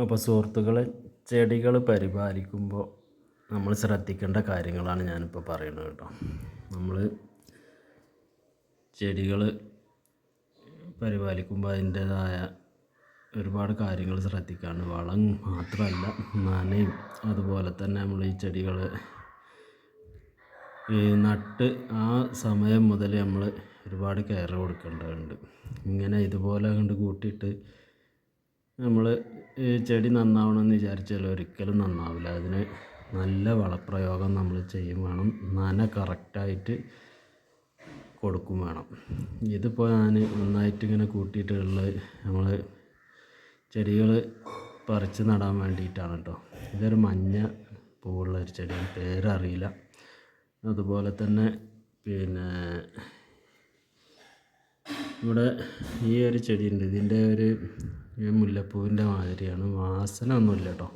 അപ്പോൾ സുഹൃത്തുക്കളെ, ചെടികൾ പരിപാലിക്കുമ്പോൾ നമ്മൾ ശ്രദ്ധിക്കേണ്ട കാര്യങ്ങളാണ് ഞാനിപ്പോൾ പറയുന്നത് കേട്ടോ. നമ്മൾ ചെടികൾ പരിപാലിക്കുമ്പോൾ അതിൻ്റേതായ ഒരുപാട് കാര്യങ്ങൾ ശ്രദ്ധിക്കാറുണ്ട്. വളം മാത്രമല്ല, നനയും അതുപോലെ തന്നെ നമ്മൾ ഈ ചെടികൾ നട്ട് ആ സമയം മുതൽ നമ്മൾ ഒരുപാട് കെയർ കൊടുക്കേണ്ടതുണ്ട്. ഇങ്ങനെ ഇതുപോലെ കണ്ട് കൂട്ടിയിട്ട് നമ്മൾ ചെടി നന്നാവണമെന്ന് വിചാരിച്ചാൽ ഒരിക്കലും നന്നാവില്ല. അതിന് നല്ല വളപ്രയോഗം നമ്മൾ ചെയ്യും വേണം, നന കറക്റ്റായിട്ട് കൊടുക്കും വേണം. ഇതിപ്പോൾ ഞാൻ നന്നായിട്ട് ഇങ്ങനെ കൂട്ടിയിട്ടുള്ളത് നമ്മൾ ചെടികൾ പറിച്ച് നടാൻ വേണ്ടിയിട്ടാണ് കേട്ടോ. ഇതൊരു മഞ്ഞ പൂവുള്ള ഒരു ചെടിയാണ്, പേരറിയില്ല. അതുപോലെ തന്നെ ഇവിടെ ഈ ഒരു ചെടിയുണ്ട്, ഇതിൻ്റെ ഒരു മുല്ലപ്പൂവിൻ്റെ മാതിരിയാണ്, വാസന ഒന്നുമില്ല കേട്ടോ.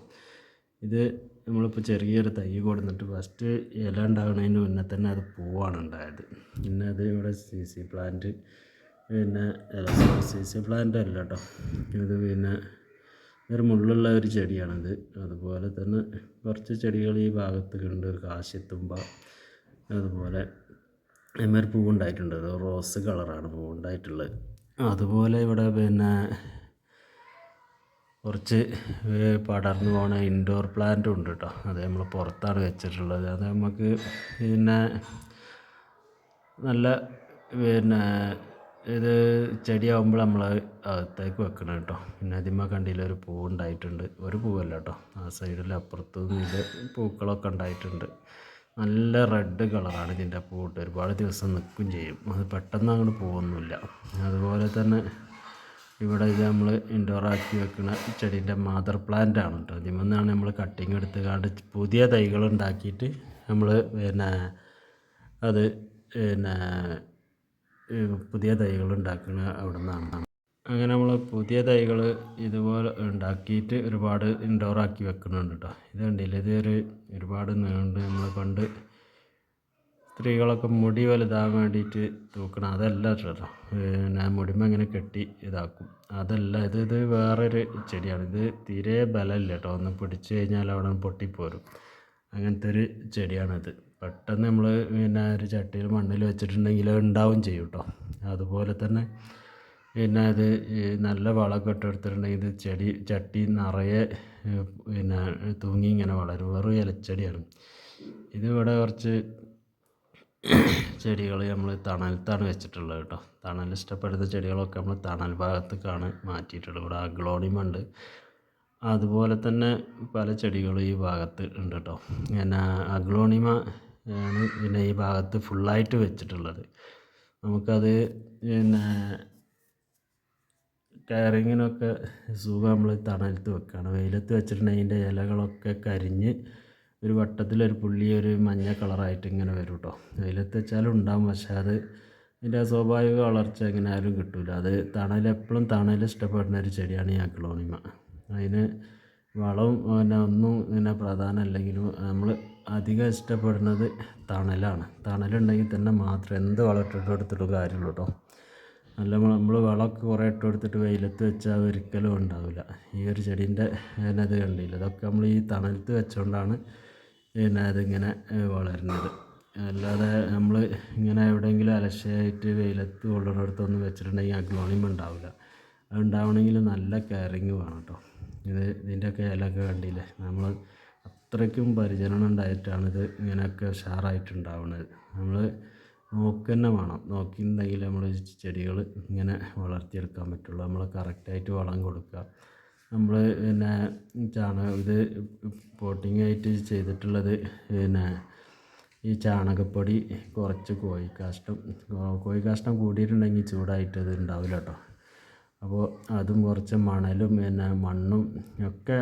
ഇത് നമ്മളിപ്പോൾ ചെറിയൊരു തൈ കൊടുത്തിട്ട് ഫസ്റ്റ് ഇല ഉണ്ടാകുന്നതിന് മുന്നേ തന്നെ അത് പൂവാണ് ഉണ്ടായത്. പിന്നെ അത് ഇവിടെ CC പ്ലാന്റ്, CC പ്ലാന്റ് അല്ല കേട്ടോ, ഇത് ഒരു മുള്ളുള്ള ഒരു ചെടിയാണിത്. അതുപോലെ തന്നെ കുറച്ച് ചെടികൾ ഈ ഭാഗത്ത് കാശിത്തുമ്പ, അതുപോലെ ഒരു പൂവുണ്ടായിട്ടുണ്ട്, അത് റോസ് കളറാണ് പൂവുണ്ടായിട്ടുള്ളത്. അതുപോലെ ഇവിടെ കുറച്ച് പടർന്നു പോണ ഇൻഡോർ പ്ലാന്റും ഉണ്ട് കേട്ടോ. അത് നമ്മൾ പുറത്താണ് വെച്ചിട്ടുള്ളത്. അത് നമുക്ക് നല്ല ഇത് ചെടിയാകുമ്പോൾ നമ്മൾ അകത്തേക്ക് വെക്കണം കേട്ടോ. പിന്നെ അതിന്മേൽ കണ്ടില്ല ഒരു പൂവുണ്ടായിട്ടുണ്ട്, ഒരു പൂവല്ല കേട്ടോ, ആ സൈഡിൽ അപ്പുറത്തും ഇത് പൂക്കളൊക്കെ ഉണ്ടായിട്ടുണ്ട്. നല്ല റെഡ് കളറാണ് ഇതിൻ്റെ പൂട്ട്, ഒരുപാട് ദിവസം നിൽക്കുകയും ചെയ്യും, അത് പെട്ടെന്ന് അങ്ങോട്ട് പോകുന്നില്ല. അതുപോലെ തന്നെ ഇവിടെ ഇത് നമ്മൾ ഇൻഡോറാക്കി വെക്കുന്ന ചെടീൻ്റെ മദർ പ്ലാന്റ് ആണ് കേട്ടോ. ഇതിൽ നിന്നാണ് നമ്മൾ കട്ടിങ് എടുത്ത് പുതിയ തൈകൾ ഉണ്ടാക്കിയിട്ട് നമ്മൾ അത് പുതിയ തൈകൾ ഉണ്ടാക്കുന്ന അവിടെ നിന്നാണ്. അങ്ങനെ നമ്മൾ പുതിയ തൈകൾ ഇതുപോലെ ഉണ്ടാക്കിയിട്ട് ഒരുപാട് ഇൻഡോറാക്കി വെക്കുന്നുണ്ട് കേട്ടോ. ഇത് കണ്ടില്ല, ഒരുപാട് നീണ്ട് നമ്മൾ പണ്ട് സ്ത്രീകളൊക്കെ മുടി വലുതാകാൻ വേണ്ടിയിട്ട് തൂക്കണം, അതല്ല കേട്ടോ. മുടിമ ഇങ്ങനെ കെട്ടി ഇതാക്കും, അതല്ല. ഇത് വേറൊരു ചെടിയാണ്. ഇത് തീരെ ബലമില്ല കേട്ടോ, ഒന്ന് പിടിച്ചു കഴിഞ്ഞാൽ അവിടെ പൊട്ടിപ്പോരും, അങ്ങനത്തെ ഒരു ചെടിയാണിത്. പെട്ടെന്ന് നമ്മൾ ഒരു ചട്ടിയിൽ മണ്ണിൽ വെച്ചിട്ടുണ്ടെങ്കിൽ ഉണ്ടാവും ചെയ്യും കേട്ടോ. അതുപോലെ തന്നെ അത് നല്ല വളമൊക്കെ ഇട്ടെടുത്തിട്ടുണ്ടെങ്കിൽ ഇത് ചട്ടി നിറയെ തൂങ്ങി ഇങ്ങനെ വളരും. വെറും ഇലച്ചെടിയാണ് ഇത്. ഇവിടെ കുറച്ച് ചെടികൾ നമ്മൾ തണലത്താണ് വെച്ചിട്ടുള്ളത് കേട്ടോ. തണൽ ഇഷ്ടപ്പെടുന്ന ചെടികളൊക്കെ നമ്മൾ തണൽ ഭാഗത്തേക്കാണ് മാറ്റിയിട്ടുള്ളത്. ഇവിടെ അഗ്ലോണിമ ഉണ്ട്, അതുപോലെ തന്നെ പല ചെടികളും ഈ ഭാഗത്ത് ഉണ്ട് കേട്ടോ. അഗ്ലോണിമ ആണ് ഈ ഭാഗത്ത് ഫുള്ളായിട്ട് വെച്ചിട്ടുള്ളത്. നമുക്കത് കെയറിങ്ങിനൊക്കെ സുഖം നമ്മൾ തണലത്ത് വെക്കുകയാണ്. വെയിലത്ത് വെച്ചിട്ടുണ്ടെങ്കിൽ അതിൻ്റെ ഇലകളൊക്കെ കരിഞ്ഞ് ഒരു വട്ടത്തിലൊരു പുള്ളി ഒരു മഞ്ഞ കളറായിട്ട് ഇങ്ങനെ വരും കേട്ടോ. വെയിലത്ത് വെച്ചാലും ഉണ്ടാകും, പക്ഷേ അതിൻ്റെ സ്വാഭാവിക വളർച്ച എങ്ങനെ ആയാലും കിട്ടില്ല. അത് എപ്പോഴും തണൽ ഇഷ്ടപ്പെടുന്ന ഒരു ചെടിയാണ് ഈ അഗ്ലോണിമ. അതിന് വളവും ഒന്നും പ്രധാനമല്ലെങ്കിലും നമ്മൾ അധികം ഇഷ്ടപ്പെടുന്നത് തണലാണ്. തണലുണ്ടെങ്കിൽ തന്നെ മാത്രം എന്ത് വളം ഇട്ടിട്ട് കാര്യമുള്ളൂ കേട്ടോ. നമ്മൾ വളമൊക്കെ കുറേ ഇട്ട് കൊടുത്തിട്ട് വെയിലത്ത് വെച്ചാൽ ഒരിക്കലും ഉണ്ടാവില്ല. ഈ ഒരു ചെടീൻ്റെ അത് കണ്ടില്ല, അതൊക്കെ നമ്മൾ ഈ തണലത്ത് വെച്ചുകൊണ്ടാണ് അതിങ്ങനെ വളരുന്നത്. അല്ലാതെ നമ്മൾ ഇങ്ങനെ എവിടെയെങ്കിലും അലക്ഷ്യമായിട്ട് വെയിലത്ത് കൊള്ളുന്നിടത്തൊന്നും വെച്ചിട്ടുണ്ടെങ്കിൽ അഗ്ലോണിമ ഉണ്ടാവില്ല. അത് ഉണ്ടാവണമെങ്കിൽ നല്ല കെയറിങ് വേണം കേട്ടോ. ഇതിൻ്റെയൊക്കെ ഇലയൊക്കെ കണ്ടില്ലേ, നമ്മൾ അത്രയ്ക്കും പരിചരണം ഉണ്ടായിട്ടാണിത് ഇങ്ങനെയൊക്കെ ഉഷാറായിട്ടുണ്ടാവുന്നത്. നമ്മൾ നോക്കുക തന്നെ വേണം, നോക്കിയിട്ടുണ്ടെങ്കിൽ നമ്മൾ ചെടികൾ ഇങ്ങനെ വളർത്തിയെടുക്കാൻ പറ്റുള്ളൂ. നമ്മൾ കറക്റ്റായിട്ട് വളം കൊടുക്കുക. നമ്മൾ ഇത് പോട്ടിംഗ് ആയിട്ട് ചെയ്തിട്ടുള്ളത് ഈ ചാണകപ്പൊടി, കുറച്ച് കോഴിക്കാഷ്ടം കൂടിയിട്ടുണ്ടെങ്കിൽ ചൂടായിട്ട് അത് ഉണ്ടാവില്ല കേട്ടോ. അപ്പോൾ അതും കുറച്ച് മണലും മണ്ണും ഒക്കെ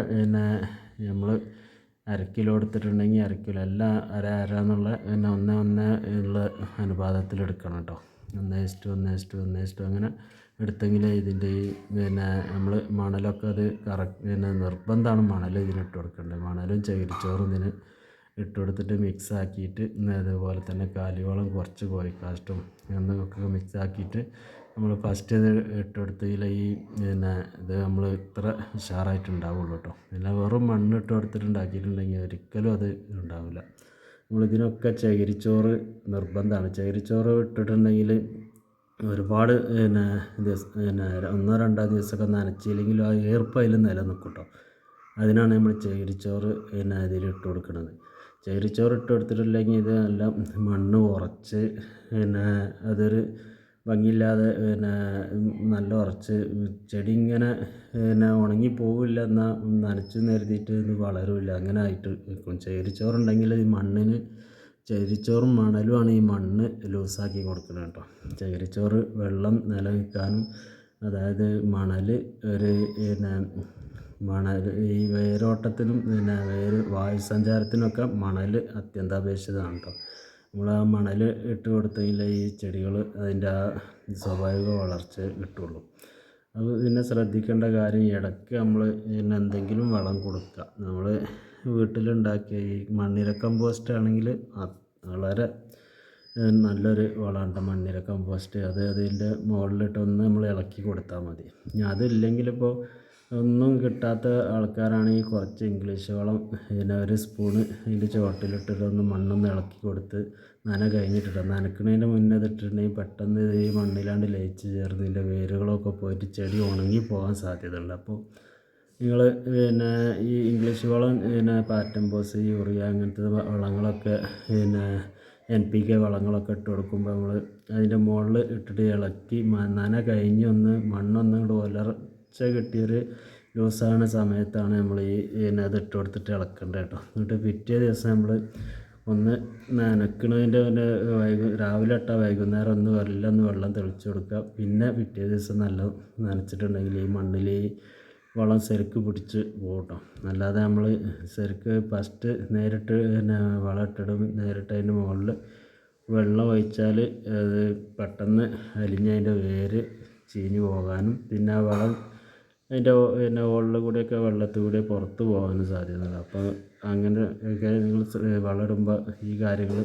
നമ്മൾ 1/2 കിലോ എടുത്തിട്ടുണ്ടെങ്കിൽ 1/2 കിലോ എല്ലാം അര എന്നുള്ള 1:1 ഉള്ള അനുപാതത്തിൽ എടുക്കണം കേട്ടോ. 1:1:1:1 അങ്ങനെ എടുത്തെങ്കിൽ ഇതിൻ്റെ ഈ നമ്മൾ മണലൊക്കെ അത് കറക്റ്റ് നിർബന്ധമാണ് മണൽ ഇതിനിട്ട് കൊടുക്കേണ്ടത്. മണലും ചകിരിച്ചോറും ഇതിന് ഇട്ട് കൊടുത്തിട്ട് മിക്സ് ആക്കിയിട്ട് അതുപോലെ തന്നെ കാലിവളം, കുറച്ച് കോഴിക്കാഷ്ടം എന്നൊക്കെ മിക്സ് ആക്കിയിട്ട് നമ്മൾ ഫസ്റ്റ് ഇത് ഇട്ടുകൊടുത്തതിൽ ഈ ഇത് നമ്മൾ ഇത്ര ഉഷാറായിട്ടുണ്ടാവുള്ളൂ കേട്ടോ. അല്ല വെറും മണ്ണ് ഇട്ട് കൊടുത്തിട്ടുണ്ടാക്കിയിട്ടുണ്ടെങ്കിൽ ഒരിക്കലും അത് ഉണ്ടാവില്ല. നമ്മളിതിനൊക്കെ ചകിരിച്ചോറ് നിർബന്ധമാണ്. ചകിരിച്ചോറ് ഇട്ടിട്ടുണ്ടെങ്കിൽ ഒരുപാട് ഒന്നോ രണ്ടോ ദിവസമൊക്കെ നനച്ചില്ലെങ്കിലും ആ ഈർപ്പം അതിൽ നിലനിൽക്കും കേട്ടോ. അതിനാണ് നമ്മൾ ചകിരിച്ചോറ് ഇതിലിട്ട് കൊടുക്കുന്നത്. ചകിരിച്ചോറ് ഇട്ട് കൊടുത്തിട്ടില്ലെങ്കിൽ ഇത് നല്ല മണ്ണ് ഉറച്ച് അതൊരു ഭംഗിയില്ലാതെ നല്ല ഉറച്ച് ചെടി ഇങ്ങനെ ഉണങ്ങി പോവില്ല, എന്നാൽ നനച്ചു കരുതിയിട്ട് ഇത് വളരില്ല, അങ്ങനെ ആയിട്ട് നിൽക്കും. ചകിരിച്ചോറുണ്ടെങ്കിൽ ഈ മണ്ണിന് ചകിരിച്ചോറും മണലുമാണ് ഈ മണ്ണ് ലൂസാക്കി കൊടുക്കുന്നത് കേട്ടോ. ചകിരിച്ചോറ് വെള്ളം നിലനിൽക്കാനും, അതായത് മണൽ ഒരു മണൽ ഈ വേരോട്ടത്തിനും വായു സഞ്ചാരത്തിനൊക്കെ മണൽ അത്യന്താപേക്ഷിതമാണ് കേട്ടോ. നമ്മൾ ആ മണൽ ഇട്ട് കൊടുത്തെങ്കിൽ ഈ ചെടികൾ അതിൻ്റെ ആ സ്വാഭാവിക വളർച്ച കിട്ടുള്ളൂ. അത് പിന്നെ ശ്രദ്ധിക്കേണ്ട കാര്യം, ഇടയ്ക്ക് നമ്മൾ എന്തെങ്കിലും വളം കൊടുക്കുക. നമ്മൾ വീട്ടിലുണ്ടാക്കിയ ഈ മണ്ണിര കമ്പോസ്റ്റ് ആണെങ്കിൽ വളരെ നല്ലൊരു വളമാണ് മണ്ണിര കമ്പോസ്റ്റ്. അത് അതിൻ്റെ മുകളിലിട്ടൊന്ന് നമ്മൾ ഇളക്കി കൊടുത്താൽ മതി. ഇനി അതില്ലെങ്കിലിപ്പോൾ ഒന്നും കിട്ടാത്ത ആൾക്കാരാണെങ്കിൽ കുറച്ച് ഇംഗ്ലീഷ് വളം ഒരു സ്പൂണ് അതിൻ്റെ ചുവട്ടിലിട്ടിട്ടൊന്ന് മണ്ണൊന്ന് ഇളക്കി കൊടുത്ത് നനയ്ക്കുന്നതിൻ്റെ മുന്നേ ഇതിട്ടിട്ടുണ്ടെങ്കിൽ പെട്ടെന്ന് ഈ മണ്ണിലാണ്ട് ലയിച്ച് ചേർന്ന് ഇതിൻ്റെ വേരുകളൊക്കെ പോയിട്ട് ചെടി ഉണങ്ങി പോകാൻ സാധ്യതയുണ്ട്. അപ്പോൾ നിങ്ങൾ ഈ ഇംഗ്ലീഷ് വളം പാറ്റംബോസ്, യൂറിയ അങ്ങനത്തെ വളങ്ങളൊക്കെ NPK വളങ്ങളൊക്കെ ഇട്ട് കൊടുക്കുമ്പോൾ നമ്മൾ അതിൻ്റെ മുകളിൽ ഇട്ടിട്ട് ഇളക്കി കഴിഞ്ഞ് മണ്ണൊന്നും കൂടെ ഉലർച്ച കിട്ടിയൊരു ലൂസാകുന്ന സമയത്താണ് നമ്മൾ ഈ അത് ഇട്ട് കൊടുത്തിട്ട് ഇളക്കേണ്ടത് കേട്ടോ. എന്നിട്ട് പിറ്റേ ദിവസം നമ്മൾ ഒന്ന് നനയ്ക്കുന്നതിൻ്റെ രാവിലെ ഇട്ടാൽ വൈകുന്നേരം ഒന്ന് വെള്ളം തെളിച്ച് കൊടുക്കുക. പിന്നെ പിറ്റേ ദിവസം നല്ല നനച്ചിട്ടുണ്ടെങ്കിൽ ഈ മണ്ണിൽ ഈ വളം ശരിക്ക് പിടിച്ച് പോകട്ടോ. അല്ലാതെ നമ്മൾ ശരിക്ക് ഫസ്റ്റ് നേരിട്ട് വളം ഇട്ടിടും, നേരിട്ട് അതിൻ്റെ മുകളിൽ വെള്ളം ഒഴിച്ചാൽ അത് പെട്ടെന്ന് അലിഞ്ഞ് അതിൻ്റെ വേര് ചീഞ്ഞ് പോകാനും, പിന്നെ ആ വളം അതിൻ്റെ മുകളിൽ കൂടെയൊക്കെ വെള്ളത്തിൽ കൂടെ പുറത്ത് പോകാനും സാധ്യതയുണ്ട്. അപ്പോൾ അങ്ങനെ ഒക്കെ നിങ്ങൾ വളമിടുമ്പോൾ ഈ കാര്യങ്ങൾ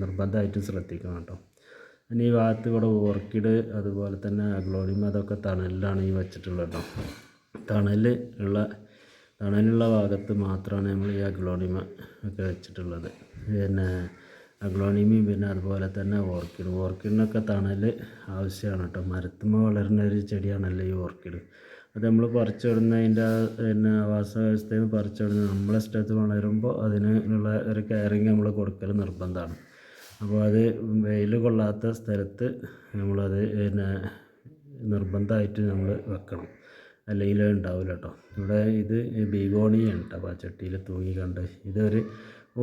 നിർബന്ധമായിട്ടും ശ്രദ്ധിക്കണം കേട്ടോ. പിന്നെ ഈ ഭാഗത്ത് കൂടെ ഓർക്കിഡ്, അതുപോലെ തന്നെ അഗ്ലോണിമ, അതൊക്കെ തണലിലാണ് ഈ വെച്ചിട്ടുള്ളത് കേട്ടോ. തണലുള്ള ഭാഗത്ത് മാത്രമാണ് നമ്മൾ ഈ അഗ്ലോണിമ ഒക്കെ വെച്ചിട്ടുള്ളത്. അഗ്ലോണിമയും പിന്നെ അതുപോലെ തന്നെ ഓർക്കിഡിനൊക്കെ തണൽ ആവശ്യമാണ് കേട്ടോ. മരത്തുമ്മ വളരുന്ന ഒരു ചെടിയാണല്ലോ ഈ ഓർക്കിഡ്. അത് നമ്മൾ പറിച്ചിടുന്നതിൻ്റെ ആവാസ വ്യവസ്ഥയിൽ നിന്ന് പറിച്ചിടുന്ന നമ്മളെ ഇഷ്ടത്ത് വളരുമ്പോൾ അതിനുള്ള ഒരു കെയറിങ് നമ്മൾ കൊടുക്കൽ നിർബന്ധമാണ്. അപ്പോൾ അത് വെയിൽ കൊള്ളാത്ത സ്ഥലത്ത് നമ്മളത് നിർബന്ധമായിട്ട് നമ്മൾ വെക്കണം, അല്ലെങ്കിൽ ഉണ്ടാവില്ല കേട്ടോ. ഇവിടെ ഇത് ബിഗോണിയാണ് കേട്ടോ, പാച്ചട്ടിയിൽ തൂങ്ങി കണ്ട്. ഇതൊരു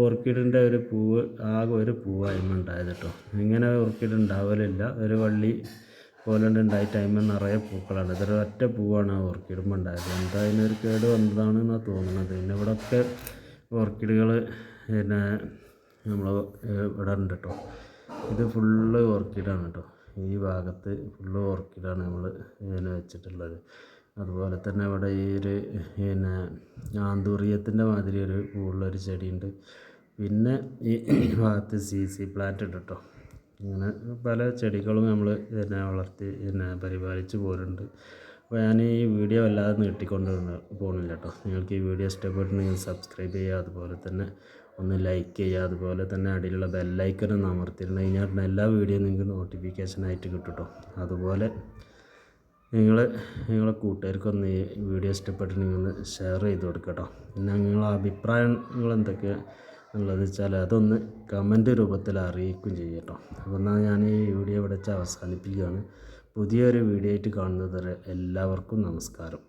ഓർക്കിഡിൻ്റെ ഒരു പൂവ്, ആകെ ഒരു പൂവായ്മ ഉണ്ടായത് കേട്ടോ. ഇങ്ങനെ ഓർക്കിഡ് ഉണ്ടാവലില്ല. ഒരു വള്ളി പോലെ ഉണ്ടായി ടൈമിൽ നിറയെ പൂക്കളാണ്. ഇതൊരു ഒറ്റ പൂവാണ് ആ ഓർക്കിഡുമ്പോൾ ഉണ്ടായത്. എന്താ അതിനൊരു കേട് വന്നതാണെന്നാണ് തോന്നുന്നത്. പിന്നെ ഇവിടെയൊക്കെ ഓർക്കിഡുകൾ നമ്മൾ ഇവിടെ ഉണ്ട് കേട്ടോ. ഇത് ഫുള്ള് ഓർക്കിഡാണ് കേട്ടോ. ഈ ഭാഗത്ത് ഫുള്ള് ഓർക്കിഡാണ് നമ്മൾ വെച്ചിട്ടുള്ളത്. അതുപോലെ തന്നെ ഇവിടെ ഈ ഒരു ആന്തൂറിയത്തിൻ്റെ മാതിരി ഒരു പൂവുള്ളൊരു ചെടിയുണ്ട്. പിന്നെ ഈ ഭാഗത്ത് CC പ്ലാന്റ് ഉണ്ട് കേട്ടോ. ഇങ്ങനെ പല ചെടികളും നമ്മൾ വളർത്തി പരിപാലിച്ച് പോരുന്നുണ്ട്. അപ്പോൾ ഞാൻ ഈ വീഡിയോ വല്ലാതെ നീട്ടിക്കൊണ്ട് പോകുന്നില്ല കേട്ടോ. നിങ്ങൾക്ക് ഈ വീഡിയോ ഇഷ്ടപ്പെട്ടിട്ടുണ്ടെങ്കിൽ സബ്സ്ക്രൈബ് ചെയ്യുക, അതുപോലെ തന്നെ ഒന്ന് ലൈക്ക് ചെയ്യുക, അതുപോലെ തന്നെ അടിയിലുള്ള ബെല്ലൈക്കൺ ഒന്ന് അമർത്തിയിട്ടുണ്ടെങ്കിൽ ഞാൻ എല്ലാ വീഡിയോ നിങ്ങൾക്ക് നോട്ടിഫിക്കേഷനായിട്ട് കിട്ടും കേട്ടോ. അതുപോലെ നിങ്ങളെ കൂട്ടുകാർക്കൊന്ന് ഈ വീഡിയോ ഇഷ്ടപ്പെട്ടിട്ടുണ്ടെങ്കിൽ ഒന്ന് ഷെയർ ചെയ്ത് കൊടുക്കുക കേട്ടോ. പിന്നെ നിങ്ങളെ അഭിപ്രായങ്ങൾ എന്തൊക്കെയാണ് ഉള്ളത് വെച്ചാൽ അതൊന്ന് കമൻറ്റ് രൂപത്തിൽ അറിയിക്കുകയും ചെയ്യും കേട്ടോ. അപ്പോൾ എന്നാൽ ഞാൻ ഈ വീഡിയോ ഇവിടെ വെച്ച് അവസാനിപ്പിക്കുകയാണ്. പുതിയൊരു വീഡിയോ ആയിട്ട് കാണുന്നത് വരെ എല്ലാവർക്കും നമസ്കാരം.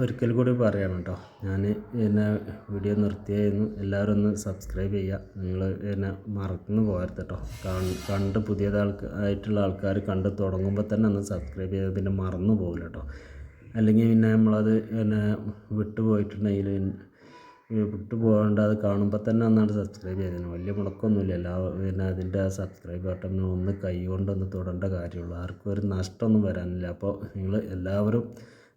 ഒരിക്കൽ കൂടി പറയണം കേട്ടോ, ഞാൻ വീഡിയോ നിർത്തിയായിരുന്നു. എല്ലാവരും ഒന്ന് സബ്സ്ക്രൈബ് ചെയ്യുക. നിങ്ങൾ മറന്നു പോകരുത് കേട്ടോ. കണ്ട് പുതിയതായിട്ടുള്ള ആൾക്കാർ കണ്ട് തുടങ്ങുമ്പോൾ തന്നെ ഒന്ന് സബ്സ്ക്രൈബ് ചെയ്ത് പിന്നെ മറന്നു പോകില്ല കേട്ടോ. അല്ലെങ്കിൽ പിന്നെ നമ്മളത് വിട്ടുപോയിട്ടുണ്ടെങ്കിൽ വിട്ടുപോകാണ്ട് അത് കാണുമ്പോൾ തന്നെ ഒന്നാണ് സബ്സ്ക്രൈബ് ചെയ്തതിന് വലിയ മുടക്കമൊന്നുമില്ല. അതിൻ്റെ ആ സബ്സ്ക്രൈബ് ബട്ടൺ ഒന്ന് കൈ കൊണ്ടൊന്ന് തൊടേണ്ട കാര്യമുള്ളൂ. ആർക്കും ഒരു നഷ്ടമൊന്നും വരാനില്ല. അപ്പോൾ നിങ്ങൾ എല്ലാവരും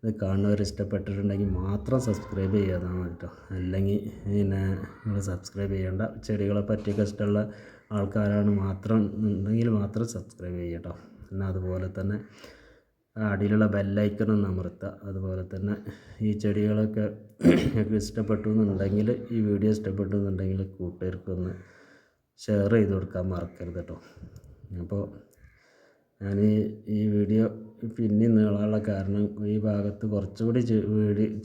ഇത് കാണുന്നവർ ഇഷ്ടപ്പെട്ടിട്ടുണ്ടെങ്കിൽ മാത്രം സബ്സ്ക്രൈബ് ചെയ്യാതാണ് കേട്ടോ. അല്ലെങ്കിൽ പിന്നെ നിങ്ങൾ സബ്സ്ക്രൈബ് ചെയ്യേണ്ട. ചെടികളെ പറ്റിയൊക്കെ ഇഷ്ടമുള്ള ആൾക്കാരാണ് മാത്രം ഉണ്ടെങ്കിൽ മാത്രം സബ്സ്ക്രൈബ് ചെയ്യട്ടോ. പിന്നെ അതുപോലെ തന്നെ അടിയിലുള്ള ബെല്ലൈക്കൺ അമർത്തുക. അതുപോലെ തന്നെ ഈ ചെടികളൊക്കെ നിങ്ങൾക്ക് ഇഷ്ടപ്പെട്ടു എന്നുണ്ടെങ്കിൽ, ഈ വീഡിയോ ഇഷ്ടപ്പെട്ടു എന്നുണ്ടെങ്കിൽ കൂട്ടുകാർക്കൊന്ന് ഷെയർ ചെയ്ത് കൊടുക്കാൻ മറക്കരുത് കേട്ടോ. അപ്പോൾ ഞാൻ ഈ വീഡിയോ പിന്നെയും നീളാനുള്ള കാരണം ഈ ഭാഗത്ത് കുറച്ചുകൂടി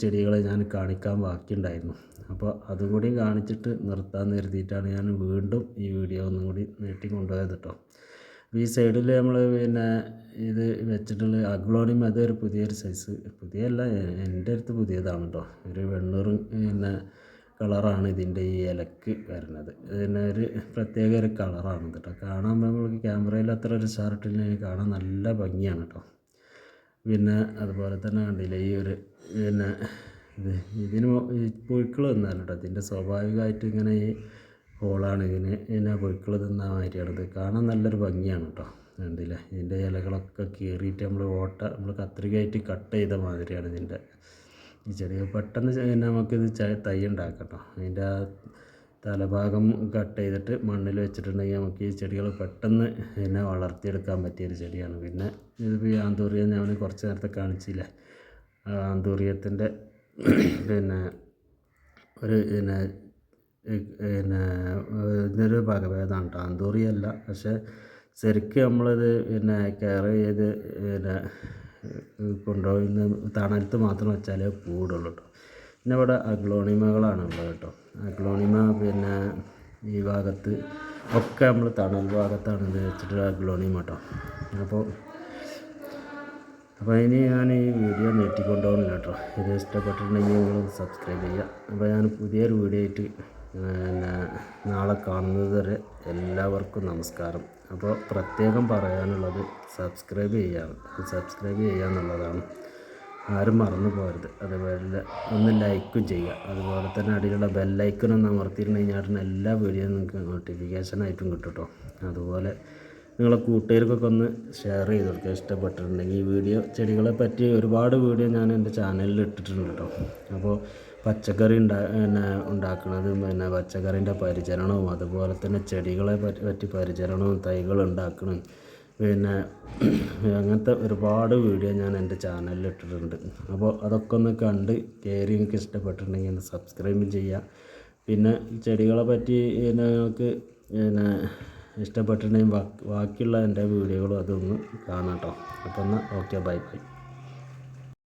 ചെടികളെ ഞാൻ കാണിക്കാൻ ബാക്കിയുണ്ടായിരുന്നു. അപ്പോൾ അതുകൂടി കാണിച്ചിട്ട് നിർത്താമെന്ന് കരുതിയിട്ടാണ് ഞാൻ വീണ്ടും ഈ വീഡിയോ ഒന്നും കൂടി നീട്ടി കൊണ്ടുപോയത് കേട്ടോ. ഈ സൈഡിൽ നമ്മൾ പിന്നെ ഇത് വെച്ചിട്ടുള്ള അഗ്ലോണിയം, അതൊരു പുതിയൊരു സൈസ്, പുതിയല്ല എൻ്റെ അടുത്ത് പുതിയതാണ് കേട്ടോ. ഒരു വെണ്ണൂറ് പിന്നെ കളറാണ് ഇതിൻ്റെ ഈ ഇലക്ക് വരുന്നത്. ഇതിന് ഒരു പ്രത്യേക ഒരു കളറാണ് കേട്ടോ. കാണാൻ നമ്മൾക്ക് ക്യാമറയിൽ അത്ര ഒരു ഷാർട്ടില്ലെങ്കിൽ കാണാൻ നല്ല ഭംഗിയാണ് കേട്ടോ. പിന്നെ അതുപോലെ തന്നെ കണ്ടില്ലേ ഈ ഒരു പിന്നെ ഇതിന് പുഴുക്കളൊന്നുമല്ല കേട്ടോ. ഇതിൻ്റെ സ്വാഭാവികമായിട്ട് ഇങ്ങനെ ഈ ഹോളാണ് ഇതിനെ പുഴുക്കൾ തിന്നാൻ മാതിരിയാണ്. ഇത് കാണാൻ നല്ലൊരു ഭംഗിയാണ് കേട്ടോ. കണ്ടില്ലേ ഇതിൻ്റെ ഇലകളൊക്കെ കീറിയിട്ട് നമ്മൾ കത്രികയായിട്ട് കട്ട് ചെയ്ത മാതിരിയാണ് ഇതിൻ്റെ ഈ ചെടി. പെട്ടെന്ന് നമുക്കിത് തൈ ഉണ്ടാക്കാം കേട്ടോ. അതിൻ്റെ ആ തലഭാഗം കട്ട് ചെയ്തിട്ട് മണ്ണിൽ വെച്ചിട്ടുണ്ടെങ്കിൽ നമുക്ക് ഈ ചെടികൾ പെട്ടെന്ന് വളർത്തിയെടുക്കാൻ പറ്റിയൊരു ചെടിയാണ്. പിന്നെ ഇതിപ്പോൾ ഈ ആന്തൂറിയം ഞാൻ കുറച്ച് നേരത്തെ കാണിച്ചില്ലേ, ആന്തൂറിയത്തിൻ്റെ പിന്നെ ഒരു ഇതൊരു വകഭേദമാണ് കേട്ടോ. ആന്തൂറിയല്ല, പക്ഷേ ശരിക്കും നമ്മളിത് കെയർ ചെയ്ത് കൊണ്ടുപോയി തണലത്ത് മാത്രം വെച്ചാലേ കൂടുള്ളൂ കേട്ടോ. പിന്നെ ഇവിടെ അഗ്ലോണിമകളാണ് ഉള്ളത് കേട്ടോ. അഗ്ലോണിമ പിന്നെ ഈ ഭാഗത്ത് ഒക്കെ നമ്മൾ തണൽ ഭാഗത്താണ് ഇത് വെച്ചിട്ട് അഗ്ലോണിമ കേട്ടോ. അപ്പോൾ ഇനി ഞാൻ ഈ വീഡിയോ നീട്ടിക്കൊണ്ടുപോകുന്നില്ല കേട്ടോ. ഇത് ഇഷ്ടപ്പെട്ടിട്ടുണ്ടെങ്കിൽ നിങ്ങൾ സബ്സ്ക്രൈബ് ചെയ്യുക. അപ്പോൾ ഞാൻ പുതിയൊരു വീഡിയോ ആയിട്ട് നാളെ കാണുന്നത് വരെ എല്ലാവർക്കും നമസ്കാരം. അപ്പോൾ പ്രത്യേകം പറയാനുള്ളത് സബ്സ്ക്രൈബ് ചെയ്യുക എന്നുള്ളതാണ്. ആരും മറന്നു പോകരുത്. അതുപോലെ ഒന്ന് ലൈക്കും ചെയ്യുക. അതുപോലെ തന്നെ അടിയിലുള്ള ബെല്ലൈക്കണൊന്ന് അമർത്തിയിട്ടുണ്ടെങ്കിൽ എല്ലാ വീഡിയോയും നിങ്ങൾക്ക് നോട്ടിഫിക്കേഷനായിട്ടും കിട്ടും കേട്ടോ. അതുപോലെ നിങ്ങളെ കൂട്ടുകാർക്കൊക്കെ ഒന്ന് ഷെയർ ചെയ്ത് കൊടുക്കുക ഇഷ്ടപ്പെട്ടിട്ടുണ്ടെങ്കിൽ. ഈ വീഡിയോ ചെടികളെ പറ്റി ഒരുപാട് വീഡിയോ ഞാൻ എൻ്റെ ചാനലിൽ ഇട്ടിട്ടുണ്ട് കേട്ടോ. അപ്പോൾ പച്ചക്കറി ഉണ്ടാക്കുന്നതും പിന്നെ പച്ചക്കറീൻ്റെ പരിചരണവും അതുപോലെ തന്നെ ചെടികളെ പറ്റി പരിചരണവും തൈകൾ ഉണ്ടാക്കണം പിന്നെ അങ്ങനത്തെ ഒരുപാട് വീഡിയോ ഞാൻ എൻ്റെ ചാനലിൽ ഇട്ടിട്ടുണ്ട്. അപ്പോൾ അതൊക്കെ ഒന്ന് കണ്ട് കയറി നിങ്ങൾക്ക് ഇഷ്ടപ്പെട്ടിട്ടുണ്ടെങ്കിൽ ഒന്ന് സബ്സ്ക്രൈബ് ചെയ്യുക. പിന്നെ ചെടികളെ പറ്റി നിങ്ങൾക്ക് ഇഷ്ടപ്പെട്ടിട്ടുണ്ടെങ്കിൽ ബാക്കിയുള്ള എൻ്റെ വീഡിയോകളും അതൊന്ന് കാണാം കേട്ടോ. അപ്പോൾ എന്നാൽ ഓക്കെ, ബൈ.